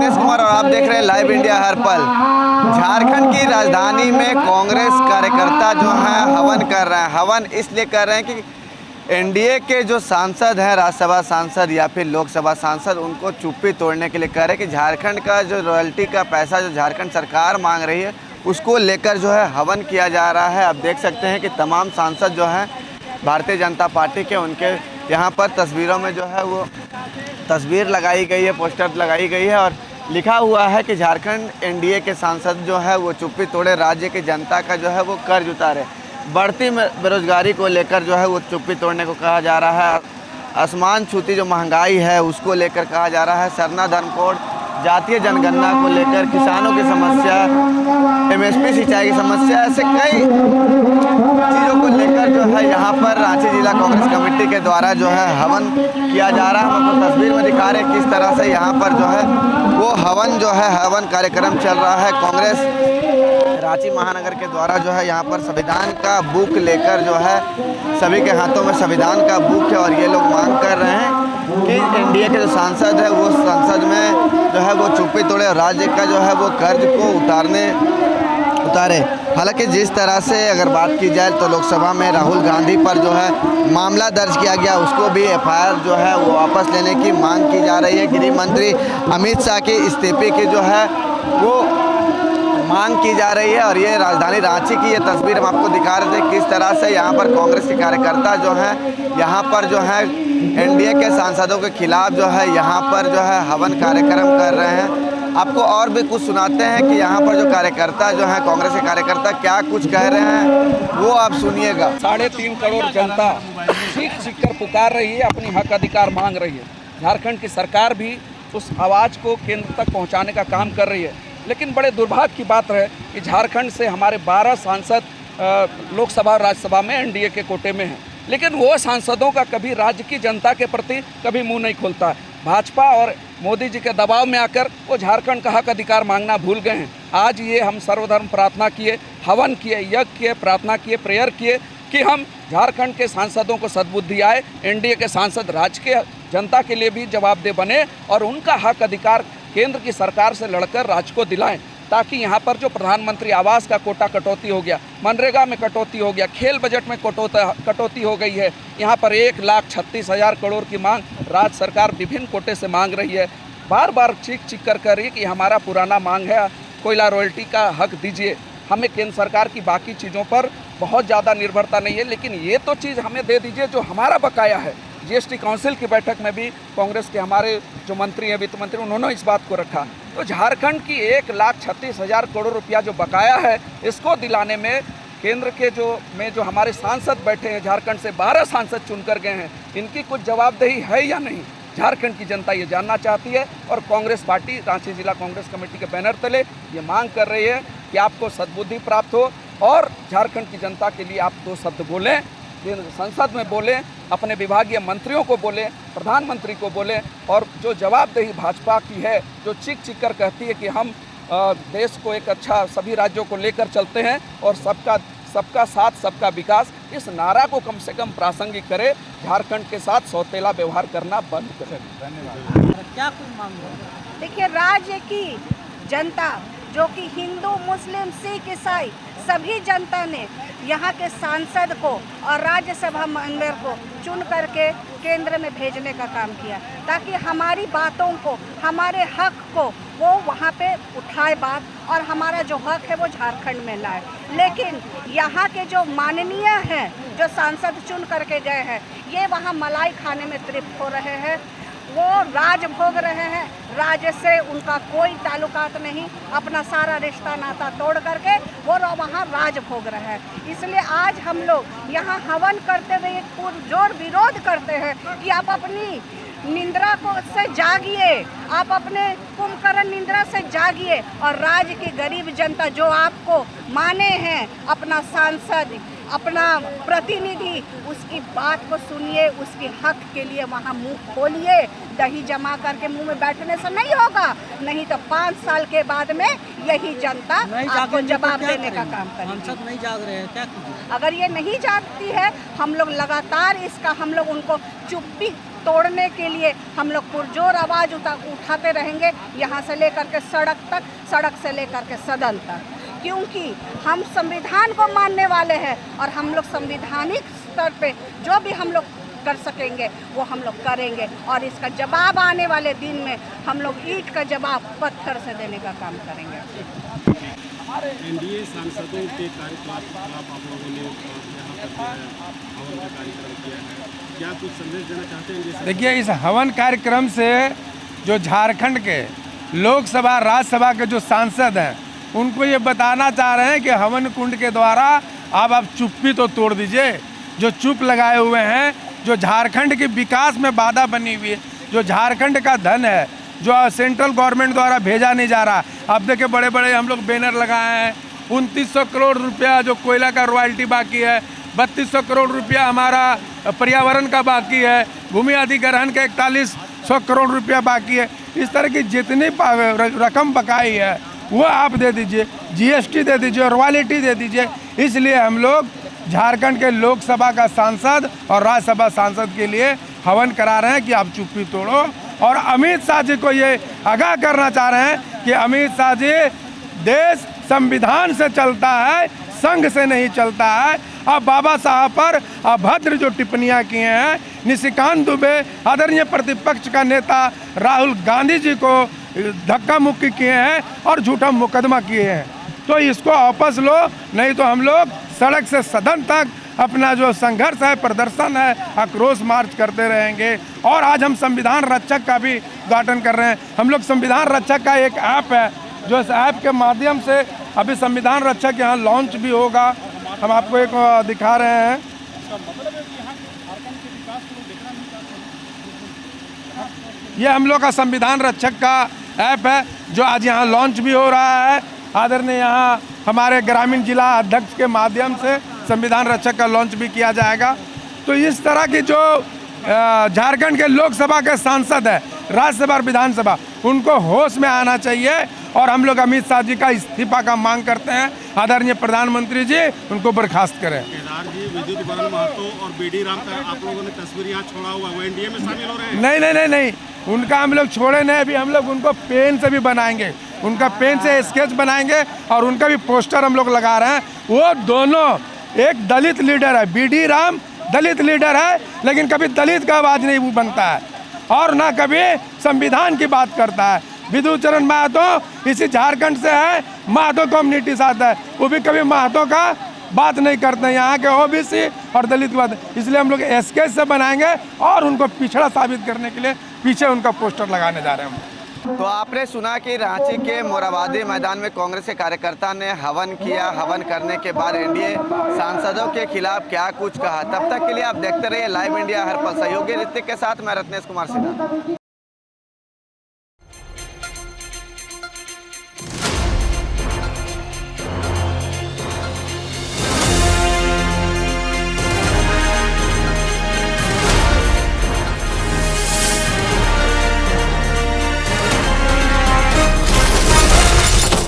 दिनेश कुमार और आप देख रहे हैं लाइव इंडिया हर पल। झारखंड की राजधानी में कांग्रेस कार्यकर्ता जो हैं हवन कर रहे हैं। हवन इसलिए कर रहे हैं कि एनडीए के जो सांसद हैं, राज्यसभा सांसद या फिर लोकसभा सांसद, उनको चुप्पी तोड़ने के लिए कह रहे हैं कि झारखंड का जो रॉयल्टी का पैसा जो झारखंड सरकार मांग रही है उसको लेकर जो है हवन किया जा रहा है। आप देख सकते हैं कि तमाम सांसद जो हैं भारतीय जनता पार्टी के, उनके यहाँ पर तस्वीरों में जो है वो तस्वीर लगाई गई है, पोस्टर लगाई गई है और लिखा हुआ है कि झारखंड एनडीए के सांसद जो है वो चुप्पी तोड़े, राज्य की जनता का जो है वो कर्ज उतारे। बढ़ती बेरोजगारी को लेकर जो है वो चुप्पी तोड़ने को कहा जा रहा है। आसमान छूती जो महंगाई है उसको लेकर कहा जा रहा है। सरना धर्म कोड, जातीय जनगणना को लेकर, किसानों की समस्या, एमएसपी सिंचाई की समस्या, ऐसे कई चीज़ों को लेकर जो है यहाँ पर रांची जिला कांग्रेस कमेटी के द्वारा जो है हवन किया जा रहा है। हम आपको तस्वीर में दिखा रहे हैं किस तरह से यहाँ पर जो है वो हवन कार्यक्रम चल रहा है। कांग्रेस रांची महानगर के द्वारा जो है यहाँ पर संविधान का बुक लेकर जो है सभी के हाथों में संविधान का बुक है और ये लोग मांग कर रहे हैं कि एनडीए के जो सांसद है वो संसद में जो है वो चुप्पी तोड़े और राज्य का जो है वो कर्ज को उतारे। हालांकि जिस तरह से अगर बात की जाए तो लोकसभा में राहुल गांधी पर जो है मामला दर्ज किया गया, उसको भी एफआईआर जो है वो वापस लेने की मांग की जा रही है। गृह मंत्री अमित शाह के इस्तीफे की जो है वो मांग की जा रही है और ये राजधानी रांची की ये तस्वीर हम आपको दिखा रहे थे किस तरह से यहाँ पर कांग्रेस के कार्यकर्ता जो हैं यहाँ पर जो है एनडीए के सांसदों के खिलाफ जो है यहाँ पर जो है हवन कार्यक्रम कर रहे हैं। आपको और भी कुछ सुनाते हैं कि यहाँ पर जो कार्यकर्ता जो हैं कांग्रेस के कार्यकर्ता क्या कुछ कह रहे हैं वो आप सुनिएगा। 3.5 करोड़ जनता चीख चीख कर पुकार रही है, अपनी हक अधिकार मांग रही है। झारखंड की सरकार भी उस आवाज़ को केंद्र तक पहुँचाने का काम कर रही है। लेकिन बड़े दुर्भाग्य की बात है कि झारखंड से हमारे 12 सांसद लोकसभा और राज्यसभा में एनडीए के कोटे में हैं, लेकिन वो सांसदों का कभी राज्य की जनता के प्रति कभी मुंह नहीं खोलता है। भाजपा और मोदी जी के दबाव में आकर वो झारखंड का हक अधिकार मांगना भूल गए हैं। आज ये हम सर्वधर्म प्रार्थना किए, हवन किए, यज्ञ किए, प्रार्थना किए, प्रेयर किए कि हम झारखंड के सांसदों को सद्बुद्धि आए, एनडीए के सांसद राज्य के जनता के लिए भी जवाबदेह बने और उनका हक अधिकार केंद्र की सरकार से लड़कर राज्य को दिलाएं, ताकि यहाँ पर जो प्रधानमंत्री आवास का कोटा कटौती हो गया, मनरेगा में कटौती हो गया, खेल बजट में कटौती हो गई है, यहाँ पर 1,36,000 करोड़ की मांग राज्य सरकार विभिन्न कोटे से मांग रही है। बार बार चीख चीख कर रही है कि हमारा पुराना मांग है, कोयला रॉयल्टी का हक दीजिए। हमें केंद्र सरकार की बाकी चीज़ों पर बहुत ज़्यादा निर्भरता नहीं है, लेकिन ये तो चीज़ हमें दे दीजिए जो हमारा बकाया है। जीएसटी काउंसिल की बैठक में भी कांग्रेस के हमारे जो मंत्री हैं, वित्त मंत्री, उन्होंने इस बात को रखा। तो झारखंड की 1,36,000 करोड़ रुपया जो बकाया है, इसको दिलाने में केंद्र के जो हमारे सांसद बैठे हैं, झारखंड से 12 सांसद चुनकर गए हैं, इनकी कुछ जवाबदेही है या नहीं, झारखंड की जनता ये जानना चाहती है। और कांग्रेस पार्टी रांची जिला कांग्रेस कमेटी के बैनर तले ये मांग कर रही है कि आपको सद्बुद्धि प्राप्त हो और झारखंड की जनता के लिए आप 2 शब्द बोलें, संसद में बोलें, अपने विभागीय मंत्रियों को बोलें, प्रधानमंत्री को बोलें और जो जवाबदेही भाजपा की है, जो चीख चीख कर कहती है कि हम देश को एक अच्छा सभी राज्यों को लेकर चलते हैं और सबका साथ सबका विकास, इस नारा को कम से कम प्रासंगिक करे, झारखंड के साथ सौतेला व्यवहार करना बंद करें। धन्यवाद। क्या कुछ मांग रहे हैं? देखिए, राज्य की जनता जो कि हिंदू, मुस्लिम, सिख, ईसाई सभी जनता ने यहाँ के सांसद को और राज्यसभा मेंबर को चुन करके केंद्र में भेजने का काम किया, ताकि हमारी बातों को, हमारे हक को वो वहाँ पे उठाए बात और हमारा जो हक है वो झारखंड में लाए। लेकिन यहाँ के जो माननीय हैं, जो सांसद चुन करके गए हैं, ये वहाँ मलाई खाने में तृप्त हो रहे हैं, वो राज भोग रहे हैं। राज्य से उनका कोई ताल्लुकात नहीं, अपना सारा रिश्ता नाता तोड़ करके वो वहाँ राज भोग रहे हैं। इसलिए आज हम लोग यहाँ हवन करते हुए एक पुरजोर विरोध करते हैं कि आप अपनी निंद्रा को से जागिए, आप अपने कुंभकर्ण निंद्रा से जागिए और राज्य की गरीब जनता जो आपको माने हैं अपना सांसद, अपना प्रतिनिधि, उसकी बात को सुनिए, उसके हक के लिए वहाँ मुंह खोलिए। दही जमा करके मुंह में बैठने से नहीं होगा, नहीं तो 5 साल के बाद में यही जनता आपको जवाब देने का काम करेगी। सांसद नहीं जाग रहे हैं, क्या कीजिए? अगर ये नहीं जागती है, हम लोग लगातार इसका हम लोग उनको चुप्पी तोड़ने के लिए हम लोग पुरजोर आवाज़ उठाते रहेंगे, यहाँ से लेकर के सड़क तक, सड़क से लेकर के सदन तक, क्योंकि हम संविधान को मानने वाले हैं और हम लोग संवैधानिक स्तर पे जो भी हम लोग कर सकेंगे वो हम लोग करेंगे और इसका जवाब आने वाले दिन में हम लोग ईंट का जवाब पत्थर से देने का काम करेंगे। एनडीए सांसदों के कार्यकलाप के खिलाफ आप लोगों ने यहाँ पर हवन का कार्यक्रम किया है, क्या कुछ संदेश देना चाहते हैं? जैसे देखिए, इस हवन कार्यक्रम से जो झारखंड के लोकसभा राज्यसभा के जो सांसद हैं उनको ये बताना चाह रहे हैं कि हवन कुंड के द्वारा अब आप चुप्पी तो तोड़ दीजिए। जो चुप लगाए हुए हैं, जो झारखंड के विकास में बाधा बनी हुई है, जो झारखंड का धन है जो सेंट्रल गवर्नमेंट द्वारा भेजा नहीं जा रहा। अब देखिए, बड़े बड़े हम लोग बैनर लगाए हैं, 2900 करोड़ रुपया जो कोयला का रॉयल्टी बाकी है, 3200 करोड़ रुपया हमारा पर्यावरण का बाकी है, भूमि अधिग्रहण का 4100 करोड़ रुपया बाकी है। इस तरह की जितनी रकम बकाई है वो आप दे दीजिए, जीएसटी दे दीजिए, रॉयल्टी दे दीजिए। इसलिए हम लोग झारखंड के लोकसभा का सांसद और राज्यसभा सांसद के लिए हवन करा रहे हैं कि आप चुप्पी तोड़ो। और अमित शाह जी को ये आगाह करना चाह रहे हैं कि अमित शाह जी, देश संविधान से चलता है, संघ से नहीं चलता है। अब बाबा साहब पर अभद्र जो टिप्पणियां किए हैं, निशिकांत दुबे आदरणीय प्रतिपक्ष का नेता राहुल गांधी जी को धक्का मुक्की किए हैं और झूठा मुकदमा किए हैं, तो इसको वापस लो, नहीं तो हम लोग सड़क से सदन तक अपना जो संघर्ष है, प्रदर्शन है, आक्रोश मार्च करते रहेंगे। और आज हम संविधान रक्षक का भी उद्घाटन कर रहे हैं। हम लोग संविधान रक्षक का एक ऐप है, जो इस ऐप के माध्यम से अभी संविधान रक्षक यहाँ लॉन्च भी होगा। हम आपको एक दिखा रहे हैं। ये हम लोग का संविधान रक्षक का ऐप है जो आज यहाँ लॉन्च भी हो रहा है। आदरणीय यहाँ हमारे ग्रामीण जिला अध्यक्ष के माध्यम से संविधान रक्षक का लॉन्च भी किया जाएगा। तो इस तरह की जो झारखंड के लोकसभा के सांसद है, राज्यसभा और विधानसभा, उनको होश में आना चाहिए। और हम लोग अमित शाह जी का इस्तीफा का मांग करते हैं। आदरणीय प्रधानमंत्री जी उनको बर्खास्त करें। केदार जी, विद्युत बरन महतो और बीडी राम का आप लोगों ने तस्वीर यहाँ छोड़ा हुआ, वो एनडीए में शामिल हो रहे हैं? नहीं नहीं नहीं नहीं, उनका हम लोग छोड़े नहीं। अभी हम लोग उनको पेन से भी बनाएंगे, उनका पेन से स्केच बनाएंगे और उनका भी पोस्टर हम लोग लगा रहे हैं। वो दोनों, एक दलित लीडर है, बीडी राम दलित लीडर है, लेकिन कभी दलित का आवाज़ नहीं बनता है और ना कभी संविधान की बात करता है। विद्युत चरण महतो इसी झारखंड से है, महतो कम्युनिटी साथ है, वो भी कभी महतो का बात नहीं करते हैं, यहाँ के ओबीसी और दलित बात। इसलिए हम लोग स्केच से बनाएंगे और उनको पिछड़ा साबित करने के लिए पीछे उनका पोस्टर लगाने जा रहे हैं हम। तो आपने सुना कि रांची के मोराबादी मैदान में कांग्रेस के कार्यकर्ता ने हवन किया। हवन करने के बाद एनडीए सांसदों के खिलाफ क्या कुछ कहा। तब तक के लिए आप देखते रहिए लाइव इंडिया हर पल। सहयोगी ऋतिक के साथ मैं रत्नेश कुमार सिन्हा।